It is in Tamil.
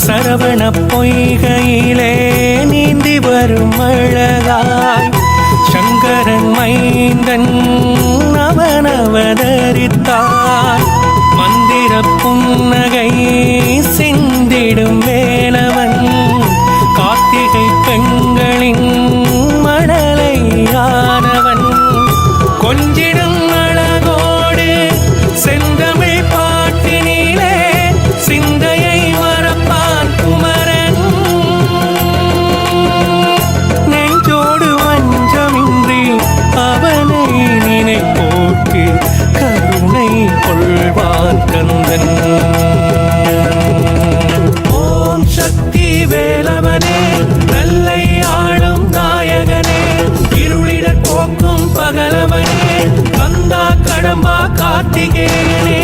சரவண பொய்கையிலே நீந்தி வரும் அழகாய் சங்கரன் மைந்தன் அவன் அவதரித்தார். மந்திர புன்னகை சிந்திடும் வேலவன் கார்த்திகை பெண்களின் மடலையானவன். கொஞ்சிடும் அழகோடு செந்தமிழ் பாட்டினிலே சிந்தையை மறப்பான் குமரன். நெஞ்சோடு வஞ்சமின்றி அவனை நினைப்போர்க்கு கருணை கொள்வான் கந்தன். ஓம் சக்தி வேலவனே நல்லை ஆளும் நாயகனே இருளிட போக்கும் பகலவனே கந்தா கடம்பா கார்த்திகேயனே